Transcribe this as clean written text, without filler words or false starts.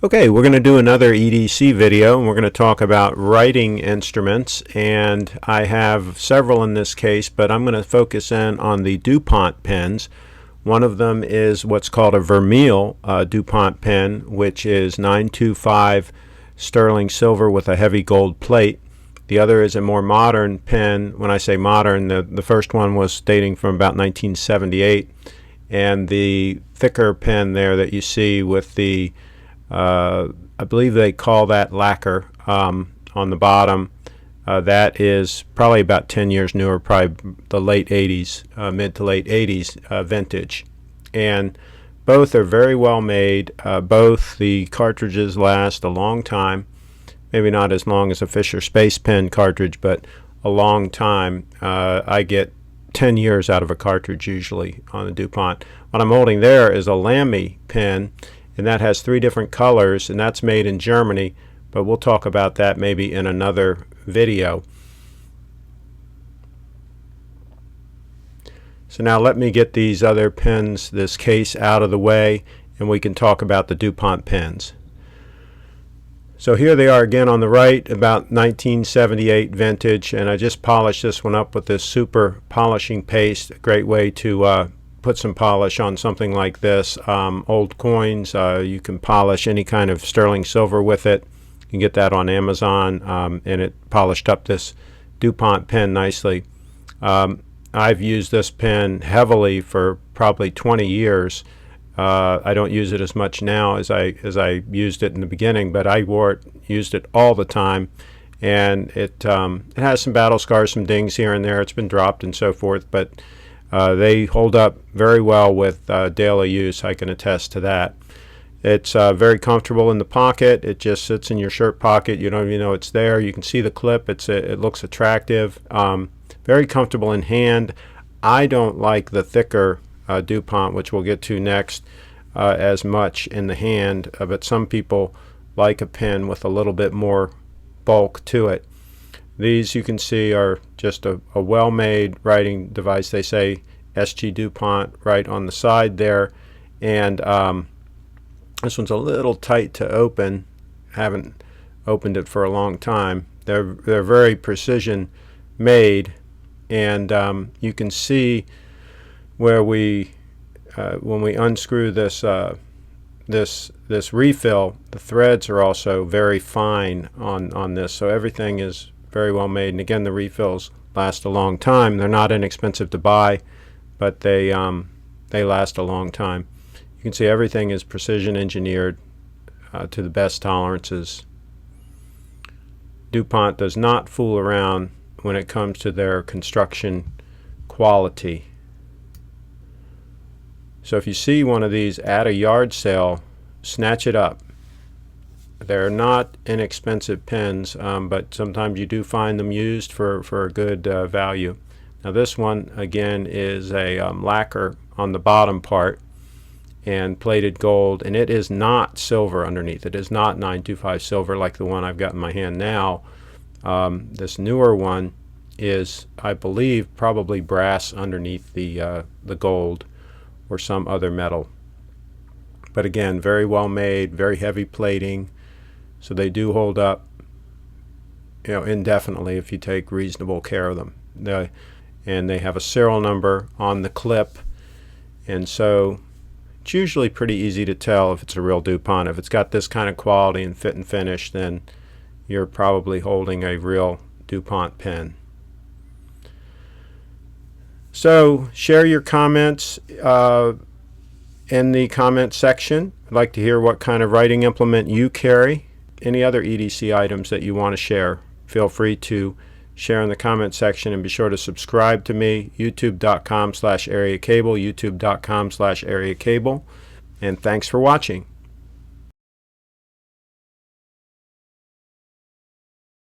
Okay, we're going to do another EDC video, and we're going to talk about writing instruments, and I have several in this case, but I'm going to focus in on the Dupont pens. One of them is what's called a Vermeil Dupont pen, which is 925 sterling silver with a heavy gold plate. The other is a more modern pen. When I say modern, the first one was dating from about 1978, and the thicker pen there that you see with the I believe they call that Lacquer on the bottom. That is probably about 10 years newer, probably the late 80s, mid to late 80s vintage. And both are very well made. Both the cartridges last a long time. Maybe not as long as a Fisher Space Pen cartridge, but a long time. I get 10 years out of a cartridge usually on the Dupont. What I'm holding there is a Lamy pen, and that has 3 different colors, and that's made in Germany, but we'll talk about that maybe in another video. So now let me get these other pens, this case, out of the way, and we can talk about the Dupont pens. So here they are again on the right, about 1978 vintage, and I just polished this one up with this super polishing paste. A great way to put some polish on something like this. Old coins, you can polish any kind of sterling silver with it. You can get that on Amazon, and it polished up this Dupont pen nicely. I've used this pen heavily for probably 20 years. I don't use it as much now as I used it in the beginning, but I used it all the time, and it has some battle scars, some dings here and there. It's been dropped and so forth, but they hold up very well with daily use. I can attest to that. It's very comfortable in the pocket. It just sits in your shirt pocket. You don't even know it's there. You can see the clip. It looks attractive. Very comfortable in hand. I don't like the thicker Dupont, which we'll get to next, as much in the hand, but some people like a pen with a little bit more bulk to it. These, you can see, are just a well-made writing device. They say SG Dupont right on the side there, and this one's a little tight to open. Haven't opened it for a long time. They're very precision made, and you can see where we when we unscrew this this refill, the threads are also very fine on this, so everything is very well made. And again, the refills last a long time. They're not inexpensive to buy, but they last a long time. You can see everything is precision engineered to the best tolerances. Dupont does not fool around when it comes to their construction quality. So if you see one of these at a yard sale, snatch it up. They're not inexpensive pens, but sometimes you do find them used for a good value. Now this one again is a lacquer on the bottom part and plated gold, and it is not silver underneath. It is not 925 silver like the one I've got in my hand now. This newer one is, I believe, probably brass underneath the gold or some other metal. But again, very well made, very heavy plating, so they do hold up, indefinitely if you take reasonable care of them. And they have a serial number on the clip, and so it's usually pretty easy to tell if it's a real Dupont. If it's got this kind of quality and fit and finish, then you're probably holding a real Dupont pen. So share your comments in the comment section. I'd like to hear what kind of writing implement you carry. Any other EDC items that you want to share, feel free to share in the comment section, and be sure to subscribe to me, youtube.com/areacable, youtube.com/areacable, and thanks for watching.